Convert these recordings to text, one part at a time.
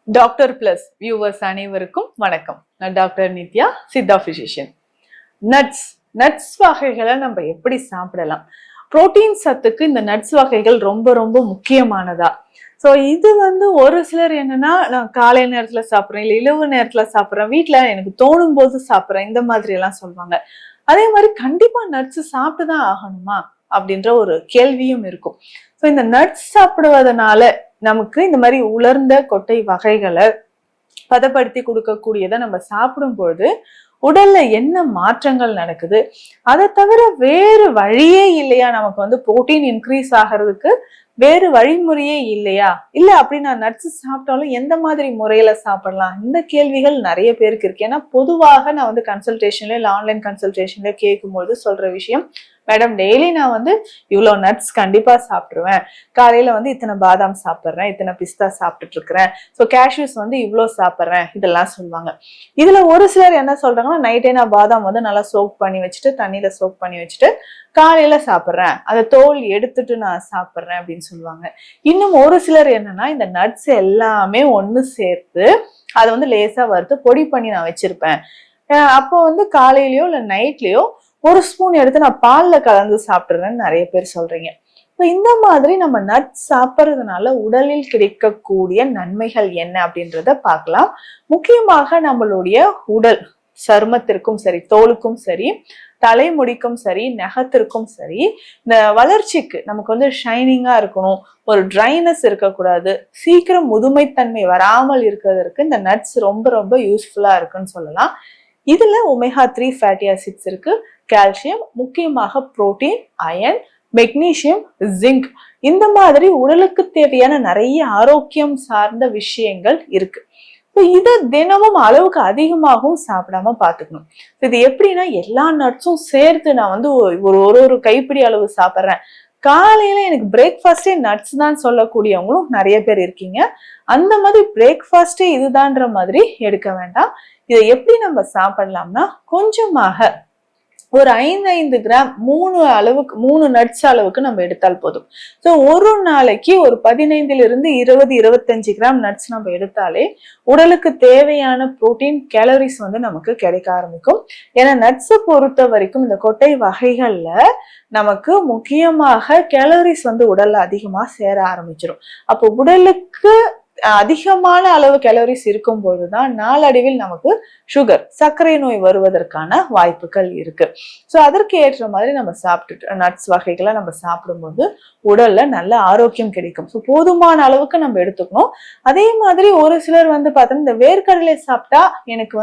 Doctor plus viewers அனைவருக்கும் வணக்கம். நான் doctor Nithya, Siddha physician. Nuts வகைகளை நம்ம எப்படி சாப்பிடலாம்? புரோட்டீன் சத்துக்கு இந்த நட்ஸ் வகைகள் ரொம்ப ரொம்ப முக்கியமானதா? ஸோ இது ஒரு சிலர் என்னன்னா, நான் காலை நேரத்துல சாப்பிட்றேன், இல்லை இரவு நேரத்துல சாப்பிட்றேன், வீட்டுல எனக்கு தோணும் போது சாப்பிட்றேன், இந்த மாதிரி எல்லாம் சொல்லுவாங்க. அதே மாதிரி கண்டிப்பா நட்ஸ் சாப்பிட்டுதான் ஆகணுமா அப்படின்ற ஒரு கேள்வியும் இருக்கும். ஸோ இந்த நட்ஸ் சாப்பிடுவதனால நமக்கு இந்த மாதிரி உலர்ந்த கொட்டை வகைகளை பதப்படுத்தி கொடுக்கக்கூடியதை நம்ம சாப்பிடும் பொழுது உடல்ல என்ன மாற்றங்கள் நடக்குது, அதை தவிர வேறு வழியே இல்லையா நமக்கு புரோட்டீன் இன்க்ரீஸ் ஆகிறதுக்கு? வேறு வழிமுறையே இல்லையா? இல்ல அப்படி நான் நட்ஸ் சாப்பிட்டாலும் எந்த மாதிரி முறையில சாப்பிடலாம்? இந்த கேள்விகள் நிறைய பேருக்கு இருக்கு. ஏன்னா பொதுவாக நான் கன்சல்டேஷன்ல இல்ல ஆன்லைன் கன்சல்டேஷன்ல கேட்கும்போது சொல்ற விஷயம், மேடம் டெய்லி நான் இவ்வளவு நட்ஸ் கண்டிப்பா சாப்பிடுவேன், காலையில இத்தனை பாதாம் சாப்பிட்றேன், இத்தனை பிஸ்தா சாப்பிட்டுட்டு இருக்கிறேன், ஸோ கேஷ்யூஸ் இவ்வளவு சாப்பிட்றேன், இதெல்லாம் சொல்லுவாங்க. இதுல ஒரு சிலர் என்ன சொல்றாங்கன்னா, நைட்டே நான் பாதாம் நல்லா சோக் பண்ணி வச்சுட்டு, தண்ணியில சோக் பண்ணி வச்சுட்டு காலையில சாப்பிட்றேன், அதை தோல் எடுத்துட்டு நான் சாப்பிட்றேன் அப்படின்னு சொல்லுவாங்க. இன்னும் ஒரு சிலர் என்னன்னா, இந்த நட்ஸ் எல்லாமே ஒண்ணு சேர்த்து அதை லேசா வறுத்து பொடி பண்ணி நான் வச்சிருப்பேன், அப்போ காலையிலயோ இல்ல நைட்லயோ ஒரு ஸ்பூன் எடுத்து நான் பால்ல கலந்து சாப்பிடுறேன்னு நிறைய பேர் சொல்றீங்க. இப்போ இந்த மாதிரி நம்ம நட்ஸ் சாப்பிட்றதுனால உடலில் கிடைக்கக்கூடிய நன்மைகள் என்ன அப்படின்றத பார்க்கலாம். முக்கியமாக நம்மளுடைய உடல் சருமத்திற்கும் சரி, தோலுக்கும் சரி, தலைமுடிக்கும் சரி, நகத்திற்கும் சரி, இந்த வளர்ச்சிக்கு நமக்கு ஷைனிங்கா இருக்கணும், ஒரு ட்ரைனஸ் இருக்கக்கூடாது, சீக்கிரம் முதுமைத்தன்மை வராமல் இருக்கிறதுக்கு இந்த நட்ஸ் ரொம்ப ரொம்ப யூஸ்ஃபுல்லா இருக்குன்னு சொல்லலாம். இதுல ஒமேகா 3 ஃபேட்டி ஆசிட்ஸ் இருக்கு, கால்சியம், முக்கியமாக புரோட்டீன், அயன், மெக்னீசியம், ஜிங்க், இந்த மாதிரி உடலுக்கு தேவையான நிறைய ஆரோக்கியம் சார்ந்த விஷயங்கள் இருக்கு. இதை தினமும் அளவுக்கு அதிகமாகவும் சாப்பிடாம பாத்துக்கணும். இது எப்படின்னா, எல்லா நட்ஸும் சேர்த்து நான் ஒரு கைப்பிடி அளவு சாப்பிட்றேன், காலையில எனக்கு பிரேக்ஃபாஸ்டே நட்ஸ் தான் சொல்லக்கூடியவங்களும் நிறைய பேர் இருக்கீங்க. அந்த மாதிரி பிரேக்ஃபாஸ்டே இதுதான்ற மாதிரி எடுக்க வேண்டாம். இதை எப்படி நம்ம சாப்பிடலாம்னா, கொஞ்சமாக ஒரு 5 கிராம் 3 நட்ஸ் அளவுக்கு நம்ம எடுத்தால் போதும். ஸோ ஒரு நாளைக்கு ஒரு 15-25 கிராம் நட்ஸ் நம்ம எடுத்தாலே உடலுக்கு தேவையான புரோட்டீன், கேலரிஸ் நமக்கு கிடைக்க ஆரம்பிக்கும். ஏன்னா நட்ஸை பொறுத்த வரைக்கும் இந்த கொட்டை வகைகள்ல நமக்கு முக்கியமாக கேலரிஸ் உடல்ல அதிகமா சேர ஆரம்பிச்சிடும். அப்போ உடலுக்கு அதிகமான அளவு கேலரிஸ் இருக்கும் பொழுதுதான் நாளடைவில் நமக்கு சுகர், சர்க்கரை நோய் வருவதற்கான வாய்ப்புகள் இருக்கு. ஸோ அதற்கு ஏற்ற மாதிரி நம்ம சாப்பிட்டு நட்ஸ் வகைகளை நம்ம சாப்பிடும்போது உடல்ல நல்ல ஆரோக்கியம் கிடைக்கும். ஸோ போதுமான அளவுக்கு நம்ம எடுத்துக்கணும். அதே மாதிரி ஒரு சிலர் பார்த்தோம்னா, இந்த வேர்க்கடலை சாப்பிட்டா எனக்கு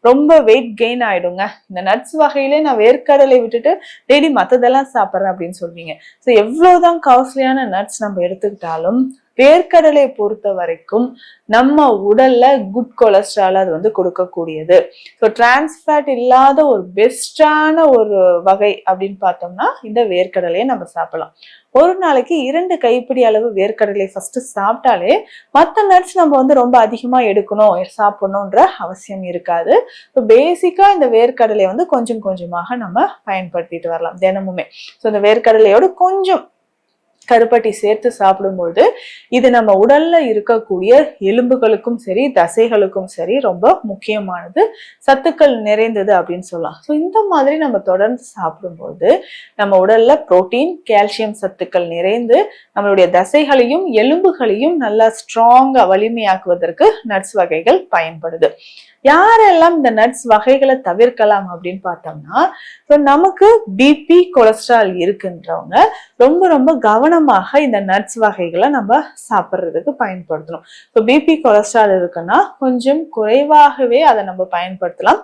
ரொம்ப வெயிட் கெயின் ஆயிடுங்க, இந்த நட்ஸ் வகையிலே நான் வேர்க்கடலை விட்டுட்டு டெய்லி மற்றதெல்லாம் சாப்பிட்றேன் அப்படின்னு சொல்றீங்க. ஸோ எவ்வளவுதான் காஸ்ட்லியான நட்ஸ் நம்ம எடுத்துக்கிட்டாலும் வேர்க்கடலை பொறுத்த வரைக்கும் நம்ம உடல்ல குட் கொலஸ்ட்ரால் அது கொடுக்கக்கூடியது. ஸோ டிரான்ஸ்ஃபேட் இல்லாத ஒரு பெஸ்டான ஒரு வகை அப்படின்னு பார்த்தோம்னா இந்த வேர்க்கடலையை நம்ம சாப்பிடலாம். ஒரு நாளைக்கு 2 கைப்பிடி அளவு வேர்க்கடலை ஃபர்ஸ்ட் சாப்பிட்டாலே மற்ற நட்ஸ் நம்ம ரொம்ப அதிகமா எடுக்கணும், சாப்பிடணும்ன்ற அவசியம் இருக்காது. ஸோ பேசிக்கா இந்த வேர்க்கடலை கொஞ்சம் கொஞ்சமாக நம்ம பயன்படுத்திட்டு வரலாம் தினமுமே. ஸோ இந்த வேர்க்கடலையோடு கொஞ்சம் கருப்பட்டி சேர்த்து சாப்பிடும்போது இது நம்ம உடல்ல இருக்கக்கூடிய எலும்புகளுக்கும் சரி, தசைகளுக்கும் சரி ரொம்ப முக்கியமானது, சத்துக்கள் நிறைந்தது அப்படின்னு சொல்லலாம். ஸோ இந்த மாதிரி நம்ம தொடர்ந்து சாப்பிடும்போது நம்ம உடல்ல புரோட்டீன், கால்சியம் சத்துக்கள் நிறைந்து நம்மளுடைய தசைகளையும் எலும்புகளையும் நல்லா ஸ்ட்ராங்கா வலிமையாக்குவதற்கு நட்ஸ் வகைகள் பயன்படுது. யாரெல்லாம் இந்த நட்ஸ் வகைகளை தவிர்க்கலாம் அப்படின்னு பார்த்தோம்னா, நமக்கு பிபி, கொலஸ்ட்ரால் இருக்குன்றவங்க ரொம்ப ரொம்ப கவனமாக இந்த நட்ஸ் வகைகளை நம்ம சாப்பிட்றதுக்கு பயன்படுத்தணும். இப்போ பிபி, கொலஸ்ட்ரால் இருக்குன்னா கொஞ்சம் குறைவாகவே அதை நம்ம பயன்படுத்தலாம்.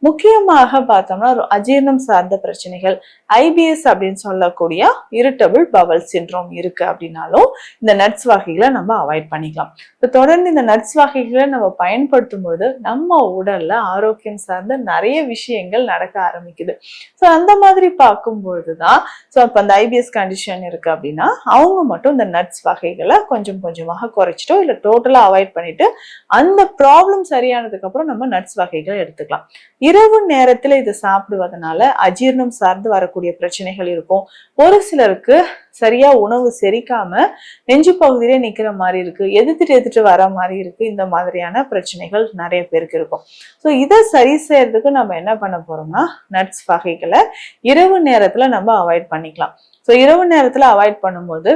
முக்கியமாக பார்த்தோம்னா அஜீரணம் சார்ந்த பிரச்சனைகள், ஐபிஎஸ் அப்படின்னு சொல்லக்கூடிய இரிட்டபிள் பவல் சிண்ட்ரோம் இருக்கு அப்படின்னாலும் இந்த நட்ஸ் வகைகளை நம்ம அவாய்ட் பண்ணிக்கலாம். இப்போ தொடர்ந்து இந்த நட்ஸ் வகைகளை நம்ம பயன்படுத்தும் போது நம்ம உடல்ல ஆரோக்கியம் சார்ந்த நிறைய விஷயங்கள் நடக்க ஆரம்பிக்குது. ஸோ அந்த மாதிரி பார்க்கும்பொழுதுதான் இப்போ அந்த ஐபிஎஸ் கண்டிஷன் இருக்கு அப்படின்னா அவங்க மட்டும் இந்த நட்ஸ் வகைகளை கொஞ்சம் கொஞ்சமாக குறைச்சிட்டோ இல்லை டோட்டலா அவாய்ட் பண்ணிட்டு அந்த ப்ராப்ளம் சரியானதுக்கு அப்புறம் நம்ம நட்ஸ் வகைகளை எடுத்துக்கலாம். இரவு நேரத்துல இதை சாப்பிடுவதனால அஜீரணம் சார்ந்து வரக்கூடிய பிரச்சனைகள் இருக்கும். ஒரு சிலருக்கு சரியா உணவு செரிக்காம நெஞ்சு பகுதியிலே நிக்கிற மாதிரி இருக்கு, எதிர்த்துட்டு வர மாதிரி இருக்கு. இந்த மாதிரியான பிரச்சனைகள் நிறைய பேருக்கு இருக்கும். ஸோ இதை சரி செய்யறதுக்கு நம்ம என்ன பண்ண போறோம்னா, நட்ஸ் வகைகளை இரவு நேரத்துல நம்ம அவாய்ட் பண்ணிக்கலாம். ஸோ இரவு நேரத்துல அவாய்ட் பண்ணும்போது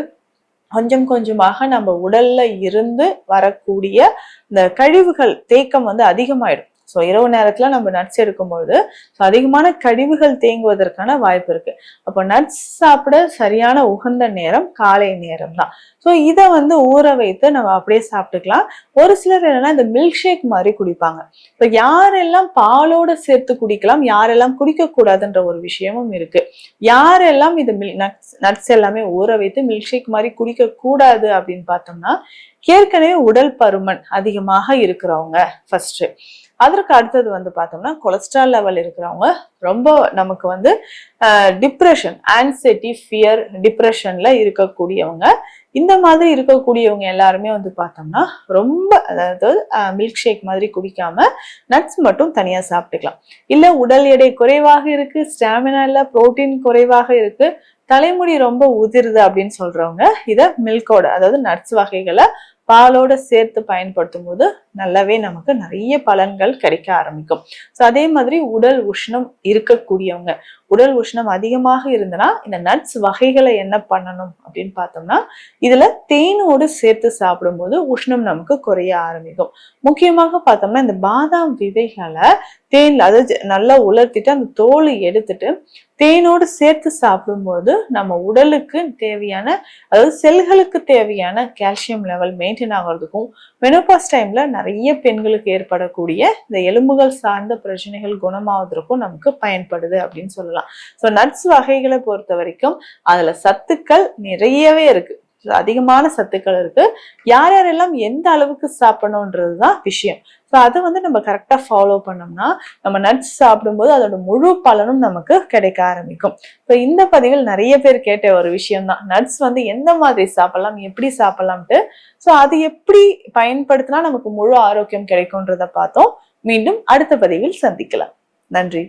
கொஞ்சம் கொஞ்சமாக நம்ம உடல்ல இருந்து வரக்கூடிய இந்த கழிவுகள் தேக்கம் அதிகமாயிடும். ஸோ இரவு நேரத்துல நம்ம நட்ஸ் எடுக்கும்பொழுது அதிகமான கழிவுகள் தேங்குவதற்கான வாய்ப்பு இருக்கு. அப்போ நட்ஸ் சாப்பிட சரியான உகந்த நேரம் காலை நேரம் தான். ஸோ இதை ஊற வைத்து நம்ம அப்படியே சாப்பிட்டுக்கலாம். ஒரு சிலர் என்னன்னா இந்த மில்க் ஷேக் மாதிரி குடிப்பாங்க. இப்போ யாரெல்லாம் பாலோட சேர்த்து குடிக்கலாம், யாரெல்லாம் குடிக்க கூடாதுன்ற ஒரு விஷயமும் இருக்கு. யாரெல்லாம் இது நட்ஸ் எல்லாமே ஊற வைத்து மில்க் ஷேக் மாதிரி குடிக்க கூடாது அப்படின்னு பார்த்தோம்னா, ஏற்கனவே உடல் பருமன் அதிகமாக இருக்கிறவங்க ஃபர்ஸ்ட். அதற்கு அடுத்தது பார்த்தோம்னா கொலஸ்ட்ரால் லெவல் இருக்கிறவங்க, ரொம்ப நமக்கு டிப்ரெஷன், ஆன்சைட்டி, ஃபியர், டிப்ரெஷன்ல இருக்கக்கூடியவங்க, இந்த மாதிரி இருக்கக்கூடியவங்க எல்லாருமே பார்த்தோம்னா ரொம்ப அதாவது மில்க் ஷேக் மாதிரி குடிக்காம நட்ஸ் மட்டும் தனியா சாப்பிட்டுக்கலாம். இல்ல உடல் எடை குறைவாக இருக்கு, ஸ்டாமினா இல்ல, புரோட்டீன் குறைவாக இருக்கு, தலைமுடி ரொம்ப உதிருது அப்படின்னு சொல்றவங்க இத மில்கோட அதாவது நட்ஸ் வகைகளை பாலோட சேர்த்து பயன்படுத்தும் போது நல்லாவே நமக்கு நிறைய பலன்கள் கிடைக்க ஆரம்பிக்கும். ஸோ அதே மாதிரி உடல் உஷ்ணம் இருக்கக்கூடியவங்க, உடல் உஷ்ணம் அதிகமாக இருந்தனா இந்த நட்ஸ் வகைகளை என்ன பண்ணணும் அப்படின்னு பார்த்தோம்னா, இதுல தேனோடு சேர்த்து சாப்பிடும்போது உஷ்ணம் நமக்கு குறைய ஆரம்பிக்கும். முக்கியமாக பார்த்தோம்னா இந்த பாதாம் விதைகளை தேன்ல அதாவது நல்லா உலர்த்திட்டு அந்த தோலை எடுத்துட்டு தேனோடு சேர்த்து சாப்பிடும்போது நம்ம உடலுக்கு தேவையான அதாவது செல்களுக்கு தேவையான கால்சியம் லெவல் மெயின்டைன் ஆகிறதுக்கும், மெனோபாஸ் டைம்ல நிறைய பெண்களுக்கு ஏற்படக்கூடிய இந்த எலும்புகள் சார்ந்த பிரச்சனைகள் குணமாவதற்கும் நமக்கு பயன்படுது அப்படின்னு சொல்லலாம். ஸோ நட்ஸ் வகைகளை பொறுத்த வரைக்கும் அதுல சத்துக்கள் நிறையவே இருக்கு, அதிகமான சத்துக்கள் இருக்கு. யார் யாரெல்லாம் எந்த அளவுக்கு சாப்பிடணும்ன்றதுதான் விஷயம். ஸோ அதை நம்ம கரெக்டா ஃபாலோ பண்ணோம்னா நம்ம நட்ஸ் சாப்பிடும்போது அதோட முழு பலனும் நமக்கு கிடைக்க ஆரம்பிக்கும். ஸோ இந்த பதிவில் நிறைய பேர் கேட்ட ஒரு விஷயம் தான், நட்ஸ் எந்த மாதிரி சாப்பிடலாம், எப்படி சாப்பிடலாம்ட்டு. ஸோ அது எப்படி பயன்படுத்தினா நமக்கு முழு ஆரோக்கியம் கிடைக்கும்ன்றத பார்த்தோம். மீண்டும் அடுத்த பதிவில் சந்திக்கலாம். நன்றி.